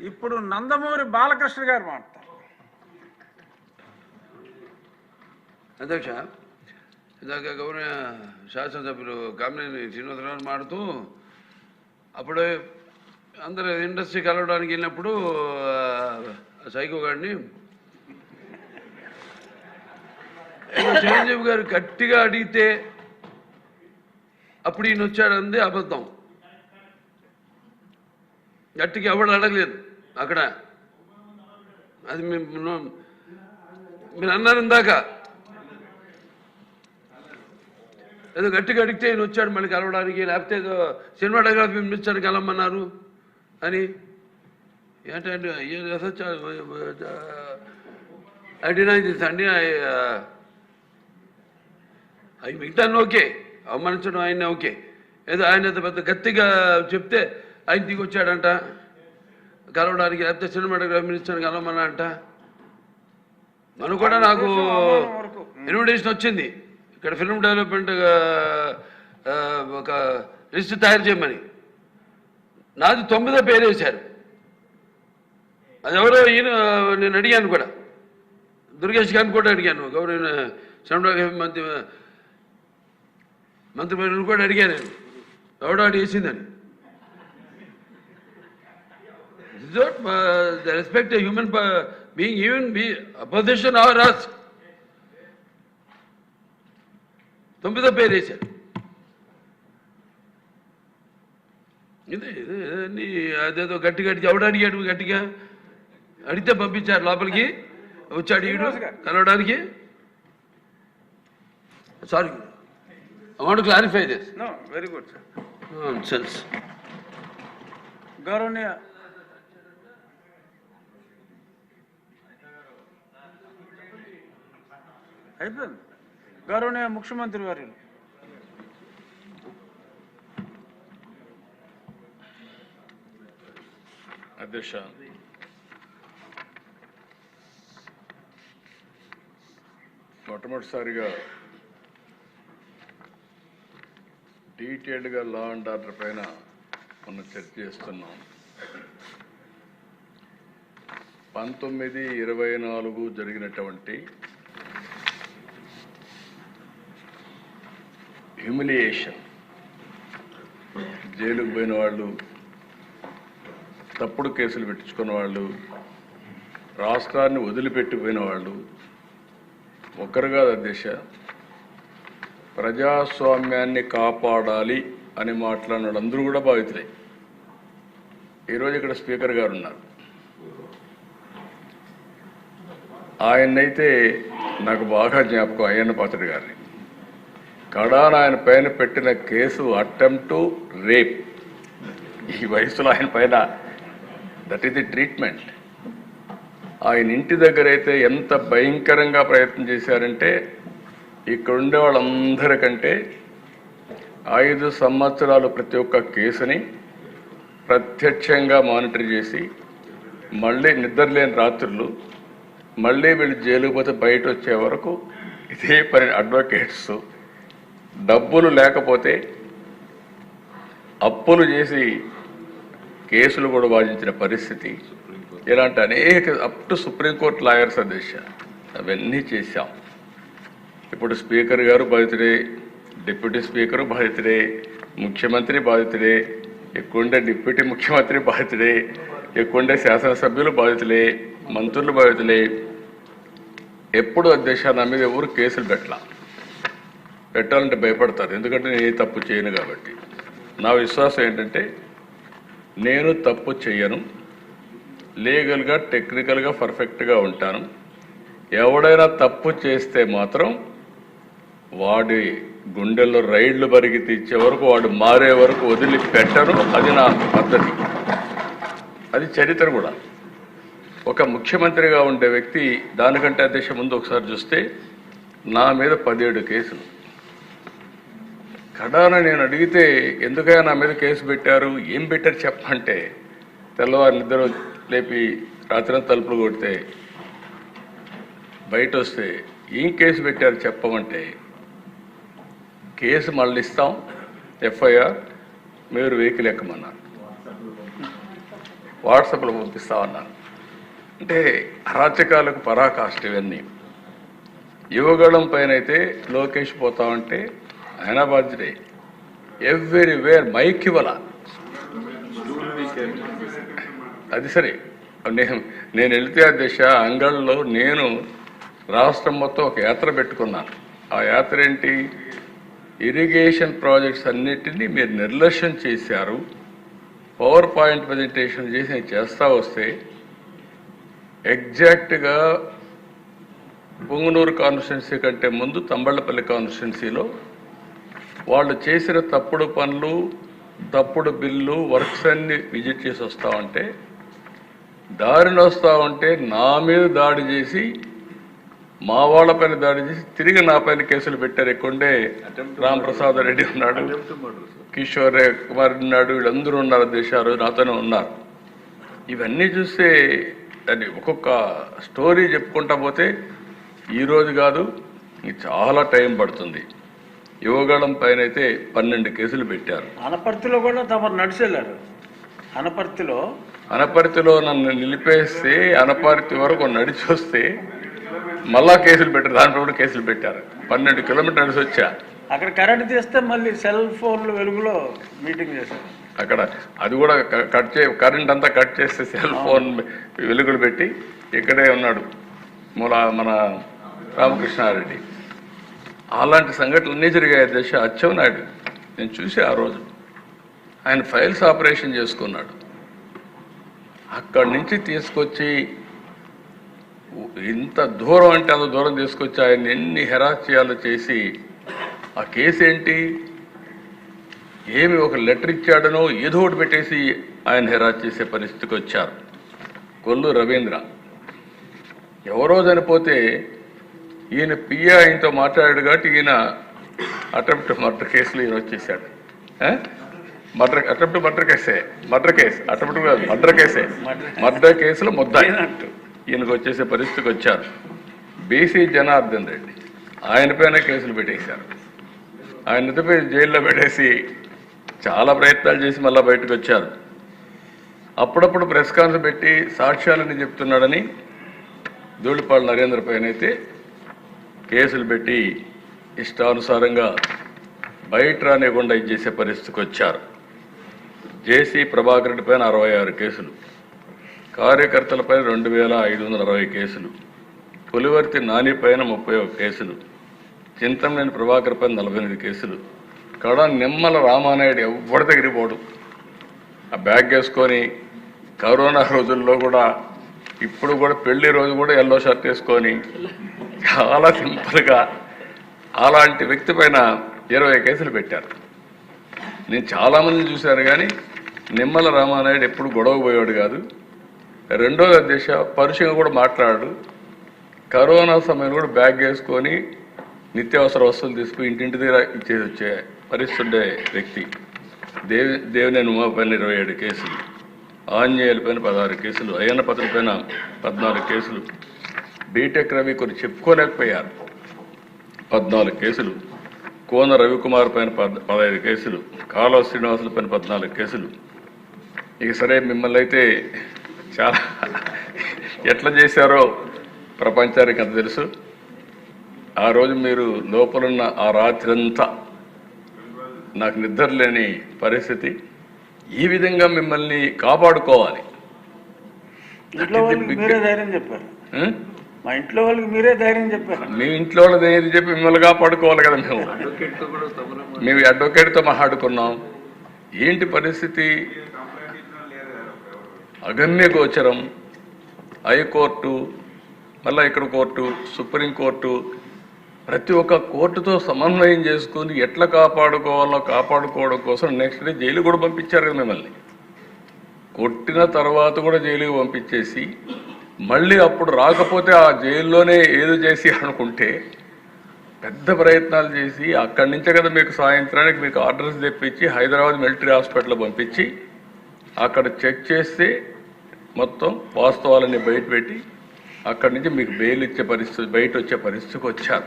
ఇప్పుడు నందమూరి బాలకృష్ణ గారు మాట్లాడతారు. అధ్యక్ష, ఇందాక గౌరవ శాసనసభ్యులు కామినేని శ్రీనివాసరావు మాడుతూ అప్పుడే అందరూ ఇండస్ట్రీ కలవడానికి వెళ్ళినప్పుడు సైకో గారిని చిరంజీవి గారు గట్టిగా అడిగితే అప్పుడు ఈయన వచ్చాడంది అబద్ధం. గట్టిగా ఎవడు అడగలేదు అక్కడ. అది మీరు అన్నారు ఇందాక, ఏదో గట్టిగా అడిగితే ఈయన వచ్చాడు మళ్ళీ కలవడానికి, లేకపోతే ఏదో సినిమాటోగ్రఫీ మినిస్టర్ కలవమన్నారు అని. ఏంటంటే అడిగినా అండి అవి మిగతాను ఓకే, అవమానించడం ఆయన ఓకే, ఏదో ఆయన పెద్ద గట్టిగా చెప్తే ఆయన దిగి వచ్చాడంట కలవడానికి, లేకపోతే సినిమాటోగ్రఫీ మినిస్టర్ కలవమన్నా అంట. మనకు కూడా నాకు ఇన్విటేషన్ వచ్చింది ఇక్కడ ఫిల్మ్ డెవలప్మెంట్ ఒక లిస్ట్ తయారు చేయమని. నాది 9వ పేరు వేశారు. అది ఎవరో ఈయన నేను అడిగాను కూడా, దుర్గేష్ గారిని కూడా అడిగాను, గౌరవ సినిమాటోగ్రఫీ మంత్రి కూడా అడిగాను, ఎవడో అడిగేసిందని. The respect a human being, even be opposition or us. 9వ పేరు వేశారు. ఇది అదేదో గట్టిగా ఎవడు అడిగాడు, గట్టిగా అడిగితే పంపించారు లోపలికి, వచ్చాడు ఈడు కలవడానికి. Sorry, I want to clarify this. No, very good, sir. Nonsense. గౌరవనీయ అయిపోయింది. గౌరవనీయ ముఖ్యమంత్రి వర్యులు. అధ్యక్ష, మొట్టమొదటిసారిగా డీటెయిల్డ్గా లా అండ్ ఆర్డర్ పైన మనం చర్చ చేస్తున్నాం. 19/24 జరిగినటువంటి హ్యూమిలియేషన్, జైలుకు పోయిన వాళ్ళు, తప్పుడు కేసులు పెట్టించుకున్న వాళ్ళు, రాష్ట్రాన్ని వదిలిపెట్టిపోయిన వాళ్ళు ఒక్కరు కాదు అధ్యక్ష. ప్రజాస్వామ్యాన్ని కాపాడాలి అని మాట్లాడిన వాళ్ళందరూ కూడా బాధితులే. ఈరోజు ఇక్కడ స్పీకర్ గారు ఉన్నారు. ఆయన్నైతే నాకు బాగా జ్ఞాపకం, అయ్యన్న పాత్రుడు గారిని. కడాన ఆయన పైన పెట్టిన కేసు అటెంప్ట్ రేప్. ఈ వయసులో ఆయన పైన దట్ ఈస్ ది ట్రీట్మెంట్. ఆయన ఇంటి దగ్గర అయితే ఎంత భయంకరంగా ప్రయత్నం చేశారంటే, ఇక్కడ ఉండే వాళ్ళందరికంటే 5 సంవత్సరాలు ప్రతి ఒక్క కేసుని ప్రత్యక్షంగా మానిటర్ చేసి, మళ్ళీ నిద్రలేని రాత్రులు, మళ్ళీ వీళ్ళు జైలుకు పోతే బయట వచ్చే వరకు ఇదే పని. అడ్వకేట్స్ డబ్బులు లేకపోతే అప్పులు చేసి కేసులు కూడా వాదించిన పరిస్థితి. ఇలాంటి అనేక అప్ టు సుప్రీంకోర్టు లాయర్స్ అధ్యక్ష అవన్నీ చేశాం. ఇప్పుడు స్పీకర్ గారు బాధితుడే, డిప్యూటీ స్పీకరు బాధితుడే, ముఖ్యమంత్రి బాధితుడే, ఎక్కువండే డిప్యూటీ ముఖ్యమంత్రి బాధితుడే, ఎక్కువండే శాసనసభ్యులు బాధితులే, మంత్రులు బాధితులే. ఎప్పుడు అధ్యక్ష నా మీద ఎవరు కేసులు పెట్టాలంటే భయపడతారు, ఎందుకంటే నేను ఏ తప్పు చేయను కాబట్టి. నా విశ్వాసం ఏంటంటే నేను తప్పు చేయను, లీగల్గా టెక్నికల్గా పర్ఫెక్ట్గా ఉంటాను. ఎవడైనా తప్పు చేస్తే మాత్రం వాడి గుండెల్లో రైళ్లు బరిగి తీర్చే వరకు, వాడు మారే వరకు వదిలిపెట్టను. అది నా పద్ధతి, అది చరిత్ర కూడా. ఒక ముఖ్యమంత్రిగా ఉండే వ్యక్తి దానికంటే అధ్యక్ష ముందు ఒకసారి చూస్తే నా మీద 17 కేసులు. కడాన నేను అడిగితే ఎందుకైనా నా మీద కేసు పెట్టారు, ఏం పెట్టారు చెప్పంటే, తెల్లవారు నిద్ర లేపి రాత్రి తలుపులు కొడితే బయట వస్తే ఏం కేసు పెట్టారు చెప్పమంటే, కేసు మళ్ళీ ఇస్తాం, ఎఫ్ఐఆర్, మీరు వెహికల్ ఎక్కమన్నారు. వాట్సాప్లో పంపిస్తా ఉన్నాను. అంటే అరాచకాలకు పరాకాష్ట ఇవన్నీ. యువగళం పైన అయితే లోకేష్ పోతా ఉంటే ఆయన బాధ్యతే. ఎవ్రీవేర్ మైక్ ఇవ్వాల. అది సరే, నేను వెళితే ఆ దిశ అంగళ్ళలో నేను రాష్ట్రం మొత్తం ఒక యాత్ర పెట్టుకున్నాను. ఆ యాత్ర ఏంటి? ఇరిగేషన్ ప్రాజెక్ట్స్ అన్నిటినీ మీరు నిర్లక్ష్యం చేశారు. పవర్ పాయింట్ ప్రజెంటేషన్ చేసి నేను చేస్తా వస్తే ఎగ్జాక్ట్గా పొంగునూరు కాన్స్టిట్యున్సీ కంటే ముందు తంబళ్ళపల్లి కాన్స్టిట్యున్సీలో వాళ్ళు చేసిన తప్పుడు పనులు, తప్పుడు బిల్లు, వర్క్స్ అన్ని విజిట్ చేసి వస్తూ ఉంటే, దారిని వస్తూ ఉంటే నా మీద దాడి చేసి, మా వాళ్ళపైన దాడి చేసి తిరిగి నా పైన కేసులు పెట్టారు. ఎక్కువండే రామప్రసాద్ రెడ్డి ఉన్నాడు, కిషోర్ కుమార్ ఉన్నాడు, వీళ్ళందరూ ఉన్నారు, దేశాలు నాతోనే ఉన్నారు. ఇవన్నీ చూస్తే అది ఒక్కొక్క స్టోరీ చెప్పుకుంటా పోతే ఈరోజు కాదు, చాలా టైం పడుతుంది. యువగళం పైన అయితే 12 కేసులు పెట్టారు. అనపర్తిలో కూడా తమరు నడిచెళ్ళారు. అనపర్తిలో నన్ను నిలిపేస్తే అనపర్తి వరకు నడిచి వస్తే మళ్ళా కేసులు పెట్టారు. దాంట్లో కూడా కేసులు పెట్టారు. 12 కిలోమీటర్లు నడిచి వచ్చా. అక్కడ కరెంట్ తీస్తే మళ్ళీ సెల్ ఫోన్లు వెలుగులో మీటింగ్ చేశారు. అక్కడ అది కూడా కరెంట్ అంతా కట్ చేస్తే సెల్ ఫోన్ వెలుగులు పెట్టి ఇక్కడే ఉన్నాడు మన రామకృష్ణారెడ్డి. అలాంటి సంఘటనలు అన్నీ జరిగాయి. దశ అచ్చెన్నాయుడు నేను చూసి ఆ రోజు ఆయన ఫైల్స్ ఆపరేషన్ చేసుకున్నాడు. అక్కడి నుంచి తీసుకొచ్చి ఇంత దూరం అంటే అంత దూరం తీసుకొచ్చి ఆయన ఎన్ని హెరాస్ చేయాలో చేసి, ఆ కేసు ఏంటి, ఏమి ఒక లెటర్ ఇచ్చాడనో ఏదో ఒకటి పెట్టేసి ఆయన హెరాస్ చేసే పరిస్థితికి వచ్చారు. కొల్లు రవీంద్ర ఎవరో చనిపోతే ఈయన పిఏ ఆయనతో మాట్లాడాడు కాబట్టి ఈయన అటెంప్ట్ మర్డర్ కేసులో ఈయన వచ్చేసాడు. మర్డర్ కేసులో ముద్దాయి ఈయనకు వచ్చేసే పరిస్థితికి వచ్చారు. బీసీ జనార్దన్ రెడ్డి ఆయన పైన కేసులు పెట్టేశారు. ఆయన ఎదుపై జైల్లో పెట్టేసి చాలా ప్రయత్నాలు చేసి మళ్ళీ బయటకు వచ్చారు. అప్పుడప్పుడు ప్రెస్ కాన్ఫరెన్స్ పెట్టి సాక్ష్యాలని చెప్తున్నాడని ధూళిపాడు నరేంద్ర పైన అయితే కేసులు పెట్టి ఇష్టానుసారంగా బయట రానివ్వకుండా ఇచ్చేసే పరిస్థితికి వచ్చారు. జేసీ ప్రభాకర్ రెడ్డి పైన 66 కేసులు, కార్యకర్తలపై 2560 కేసులు, పులివర్తి నాని పైన 31 కేసులు, చింతమనేని ప్రభాకర్ పైన 48 కేసులు. కడ నిమ్మల రామానాయుడు ఎవరి దగ్గరికి పోడు, ఆ బ్యాగ్ వేసుకొని కరోనా రోజుల్లో కూడా, ఇప్పుడు కూడా పెళ్లి రోజు కూడా ఎల్లో షర్ట్ వేసుకొని చాలా సింపుల్గా అలాంటి వ్యక్తి పైన 20 కేసులు పెట్టారు. నేను చాలామందిని చూశాను కానీ నిమ్మల రామానాయుడు ఎప్పుడు గొడవ పోయాడు కాదు. రెండోది అధ్యక్ష పరుషంగా కూడా మాట్లాడాడు. కరోనా సమయంలో కూడా బ్యాగ్ వేసుకొని నిత్యావసర వస్తువులు తీసుకుని ఇంటింటి దగ్గర ఇచ్చేసి వచ్చే పరిస్థితి ఉండే వ్యక్తి. దేవినేని ఉమా పైన 27 కేసులు, ఆంజనేయుల పైన 16 కేసులు, అయ్యన్న పత్రి పైన 14 కేసులు, బీటెక్ రవి కొన్ని చెప్పుకోలేకపోయారు 14 కేసులు, కోన రవికుమార్ పైన 15 కేసులు, కాలువ శ్రీనివాసుల పైన 14 కేసులు. ఇక సరే మిమ్మల్ని అయితే చాలా ఎట్లా చేశారో ప్రపంచానికి అంత తెలుసు. ఆ రోజు మీరు లోపలున్న ఆ రాత్రి అంతా నాకు నిద్ర లేని పరిస్థితి. ఈ విధంగా మిమ్మల్ని కాపాడుకోవాలి. ఇంట్లో వాళ్ళకి మీరే ధైర్యం చెప్పారు. మా ఇంట్లో వాళ్ళకి మీరే ధైర్యం చెప్పారు. మీ ఇంట్లో వాళ్ళ ధైర్యం చెప్పి మిమ్మల్ని కాపాడుకోవాలి కదా. మేము అడ్వకేట్తో మాట్లాడుకున్నాం. ఏంటి పరిస్థితి? అగమ్య గోచరం. హైకోర్టు, మళ్ళీ ఇక్కడ కోర్టు, సుప్రీంకోర్టు, ప్రతి ఒక్క కోర్టుతో సమన్వయం చేసుకుని ఎట్లా కాపాడుకోవాలో కాపాడుకోవడం కోసం నెక్స్ట్ డే జైలు కూడా పంపించారు కదా మిమ్మల్ని. కొట్టిన తర్వాత కూడా జైలుకి పంపించేసి మళ్ళీ అప్పుడు రాకపోతే ఆ జైల్లోనే ఏదో చేసి అనుకుంటే పెద్ద ప్రయత్నాలు చేసి అక్కడి నుంచే కదా మీకు సాయంత్రానికి మీకు ఆర్డర్స్ తెప్పించి హైదరాబాద్ మిలిటరీ హాస్పిటల్ పంపించి అక్కడ చెక్ చేస్తే మొత్తం వాస్తవాలన్నీ బయట పెట్టి అక్కడి నుంచి మీకు బెయిల్ ఇచ్చే పరిస్థితి, బయట వచ్చే పరిస్థితికి వచ్చారు.